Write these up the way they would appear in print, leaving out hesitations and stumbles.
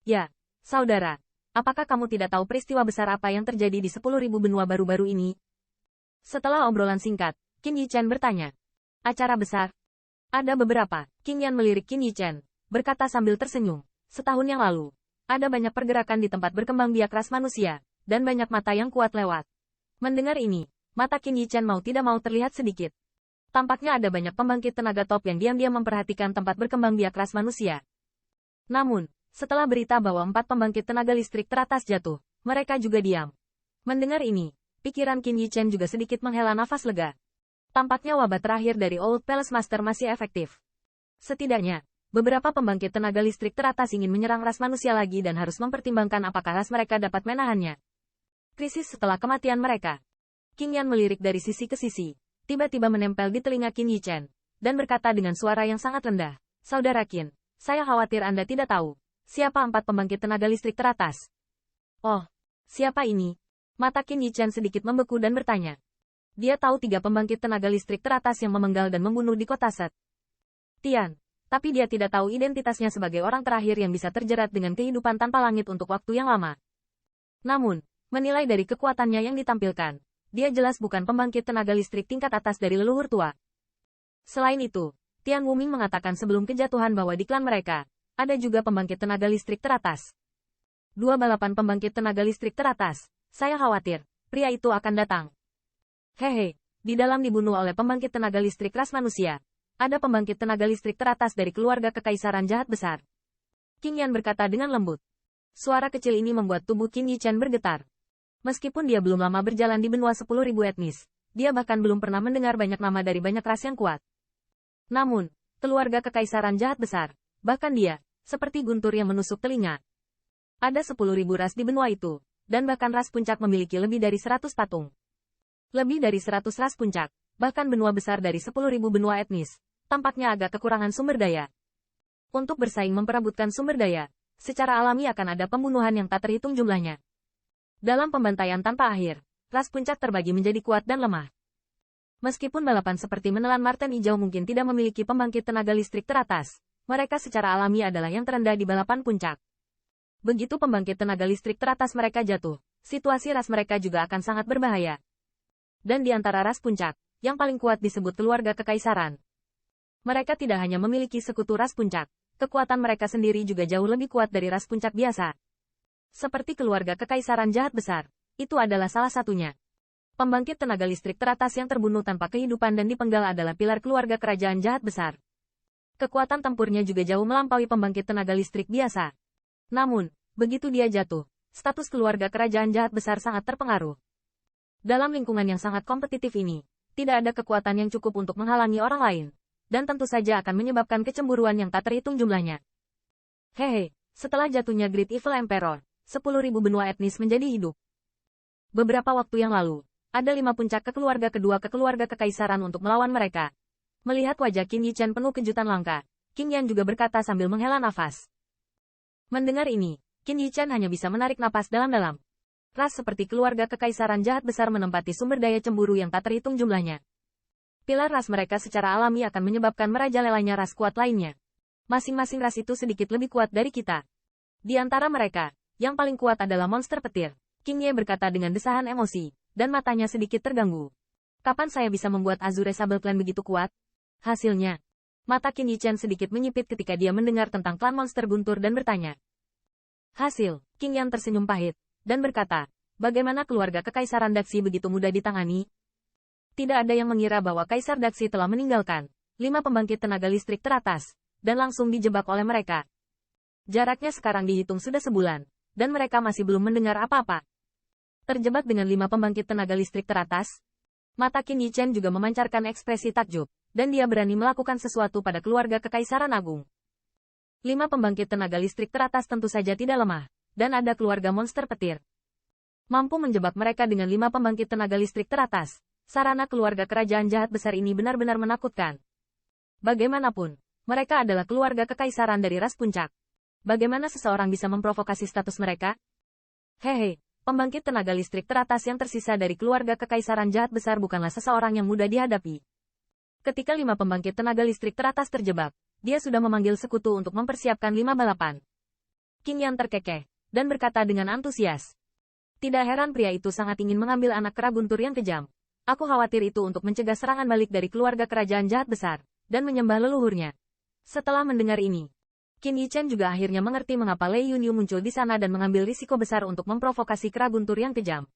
Ya, saudara. Apakah kamu tidak tahu peristiwa besar apa yang terjadi di 10.000 benua baru-baru ini? Setelah obrolan singkat, Qin Yichen bertanya. Acara besar? Ada beberapa. Qing Yan melirik Qin Yichen, berkata sambil tersenyum. Setahun yang lalu, ada banyak pergerakan di tempat berkembang biak ras manusia, dan banyak mata yang kuat lewat. Mendengar ini, mata Qin Yichen mau tidak mau terlihat sedikit. Tampaknya ada banyak pembangkit tenaga top yang diam-diam memperhatikan tempat berkembang biak ras manusia. Namun, setelah berita bahwa 4 pembangkit tenaga listrik teratas jatuh, mereka juga diam. Mendengar ini, pikiran Qin Yichen juga sedikit menghela nafas lega. Tampaknya wabah terakhir dari Old Palace Master masih efektif. Setidaknya, beberapa pembangkit tenaga listrik teratas ingin menyerang ras manusia lagi dan harus mempertimbangkan apakah ras mereka dapat menahannya. Krisis setelah kematian mereka. Qing Yan melirik dari sisi ke sisi, tiba-tiba menempel di telinga Qin Yichen, dan berkata dengan suara yang sangat rendah, Saudara Qin, saya khawatir Anda tidak tahu, siapa 4 pembangkit tenaga listrik teratas. Oh, siapa ini? Mata Qin Yichen sedikit membeku dan bertanya. Dia tahu 3 pembangkit tenaga listrik teratas yang memenggal dan membunuh di kota Set Tian, tapi dia tidak tahu identitasnya sebagai orang terakhir yang bisa terjerat dengan kehidupan tanpa langit untuk waktu yang lama. Namun, menilai dari kekuatannya yang ditampilkan, dia jelas bukan pembangkit tenaga listrik tingkat atas dari leluhur tua. Selain itu, Tian Wuming mengatakan sebelum kejatuhan bahwa di klan mereka, ada juga pembangkit tenaga listrik teratas. 2 balapan pembangkit tenaga listrik teratas, saya khawatir, pria itu akan datang. Hehe, di dalam dibunuh oleh pembangkit tenaga listrik ras manusia, ada pembangkit tenaga listrik teratas dari keluarga kekaisaran jahat besar. Qing Yan berkata dengan lembut. Suara kecil ini membuat tubuh Qin Yichen bergetar. Meskipun dia belum lama berjalan di benua 10.000 etnis, dia bahkan belum pernah mendengar banyak nama dari banyak ras yang kuat. Namun, keluarga kekaisaran jahat besar, bahkan dia, seperti guntur yang menusuk telinga. Ada 10.000 ras di benua itu, dan bahkan ras puncak memiliki lebih dari 100 patung. Lebih dari 100 ras puncak, bahkan benua besar dari 10.000 benua etnis, tampaknya agak kekurangan sumber daya. Untuk bersaing memperebutkan sumber daya, secara alami akan ada pembunuhan yang tak terhitung jumlahnya. Dalam pembantaian tanpa akhir, ras puncak terbagi menjadi kuat dan lemah. Meskipun balapan seperti menelan marten hijau mungkin tidak memiliki pembangkit tenaga listrik teratas, mereka secara alami adalah yang terendah di balapan puncak. Begitu pembangkit tenaga listrik teratas mereka jatuh, situasi ras mereka juga akan sangat berbahaya. Dan di antara ras puncak, yang paling kuat disebut keluarga kekaisaran. Mereka tidak hanya memiliki sekutu ras puncak, kekuatan mereka sendiri juga jauh lebih kuat dari ras puncak biasa. Seperti keluarga kekaisaran jahat besar, itu adalah salah satunya. Pembangkit tenaga listrik teratas yang terbunuh tanpa kehidupan dan dipenggal adalah pilar keluarga kerajaan jahat besar. Kekuatan tempurnya juga jauh melampaui pembangkit tenaga listrik biasa. Namun, begitu dia jatuh, status keluarga kerajaan jahat besar sangat terpengaruh. Dalam lingkungan yang sangat kompetitif ini, tidak ada kekuatan yang cukup untuk menghalangi orang lain, dan tentu saja akan menyebabkan kecemburuan yang tak terhitung jumlahnya. Hehe, setelah jatuhnya Great Evil Emperor, 10.000 benua etnis menjadi hidup. Beberapa waktu yang lalu, ada 5 puncak kedua keluarga kekaisaran untuk melawan mereka. Melihat wajah Qin Yichen penuh kejutan langka, Qing Yan juga berkata sambil menghela nafas. Mendengar ini, Qin Yichen hanya bisa menarik napas dalam-dalam. Ras seperti keluarga kekaisaran jahat besar menempati sumber daya cemburu yang tak terhitung jumlahnya. Pilar ras mereka secara alami akan menyebabkan merajalelanya ras kuat lainnya. Masing-masing ras itu sedikit lebih kuat dari kita. Di antara mereka, yang paling kuat adalah monster petir. Qing Ye berkata dengan desahan emosi, dan matanya sedikit terganggu. Kapan saya bisa membuat Azure Sable Clan begitu kuat? Hasilnya, mata Qin Yichen sedikit menyipit ketika dia mendengar tentang klan monster guntur dan bertanya. Hasil, Qing Yan tersenyum pahit, dan berkata, bagaimana keluarga kekaisaran Daxi begitu mudah ditangani? Tidak ada yang mengira bahwa Kaisar Daxi telah meninggalkan 5 pembangkit tenaga listrik teratas, dan langsung dijebak oleh mereka. Jaraknya sekarang dihitung sudah sebulan, dan mereka masih belum mendengar apa-apa. Terjebak dengan 5 pembangkit tenaga listrik teratas? Mata Qin Yichen juga memancarkan ekspresi takjub, dan dia berani melakukan sesuatu pada keluarga kekaisaran agung. 5 pembangkit tenaga listrik teratas tentu saja tidak lemah. Dan ada keluarga monster petir. Mampu menjebak mereka dengan 5 pembangkit tenaga listrik teratas. Sarana keluarga kerajaan jahat besar ini benar-benar menakutkan. Bagaimanapun, mereka adalah keluarga kekaisaran dari ras puncak. Bagaimana seseorang bisa memprovokasi status mereka? Hehe, pembangkit tenaga listrik teratas yang tersisa dari keluarga kekaisaran jahat besar bukanlah seseorang yang mudah dihadapi. Ketika 5 pembangkit tenaga listrik teratas terjebak, dia sudah memanggil sekutu untuk mempersiapkan 5 balapan. Qing Yan terkekeh, dan berkata dengan antusias. Tidak heran pria itu sangat ingin mengambil anak kera guntur yang kejam. Aku khawatir itu untuk mencegah serangan balik dari keluarga kerajaan jahat besar, dan menyembah leluhurnya. Setelah mendengar ini, Qin Yichen juga akhirnya mengerti mengapa Lei Yunyu muncul di sana dan mengambil risiko besar untuk memprovokasi kera guntur yang kejam.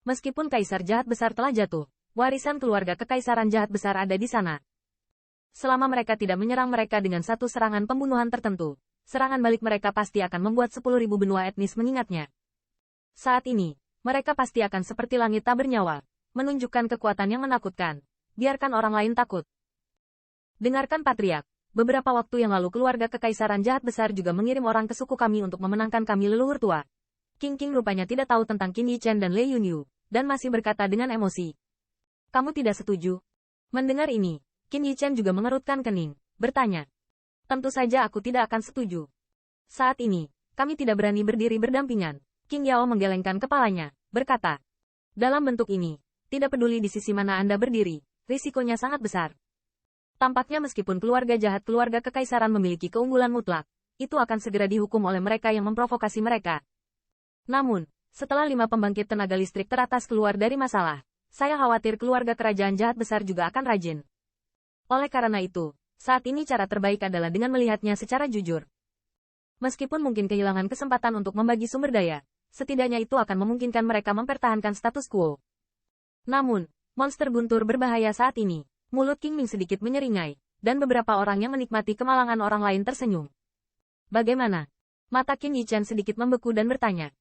Meskipun kaisar jahat besar telah jatuh, warisan keluarga kekaisaran jahat besar ada di sana. Selama mereka tidak menyerang mereka dengan satu serangan pembunuhan tertentu, serangan balik mereka pasti akan membuat 10.000 benua etnis mengingatnya. Saat ini, mereka pasti akan seperti langit tak bernyawa, menunjukkan kekuatan yang menakutkan. Biarkan orang lain takut. Dengarkan Patriark, beberapa waktu yang lalu keluarga kekaisaran jahat besar juga mengirim orang ke suku kami untuk memenangkan kami leluhur tua. King rupanya tidak tahu tentang Qin Yichen dan Lei Yunyu, dan masih berkata dengan emosi. Kamu tidak setuju? Mendengar ini, Qin Yichen juga mengerutkan kening, bertanya. Tentu saja aku tidak akan setuju. Saat ini, kami tidak berani berdiri berdampingan. Qing Yao menggelengkan kepalanya, berkata. Dalam bentuk ini, tidak peduli di sisi mana Anda berdiri, risikonya sangat besar. Tampaknya meskipun keluarga jahat keluarga kekaisaran memiliki keunggulan mutlak, itu akan segera dihukum oleh mereka yang memprovokasi mereka. Namun, setelah 5 pembangkit tenaga listrik teratas keluar dari masalah, saya khawatir keluarga kerajaan jahat besar juga akan rajin. Oleh karena itu, saat ini cara terbaik adalah dengan melihatnya secara jujur. Meskipun mungkin kehilangan kesempatan untuk membagi sumber daya, setidaknya itu akan memungkinkan mereka mempertahankan status quo. Namun, monster guntur berbahaya saat ini. Mulut Qing Ming sedikit menyeringai, dan beberapa orang yang menikmati kemalangan orang lain tersenyum. Bagaimana? Mata Qin Yichen sedikit membeku dan bertanya.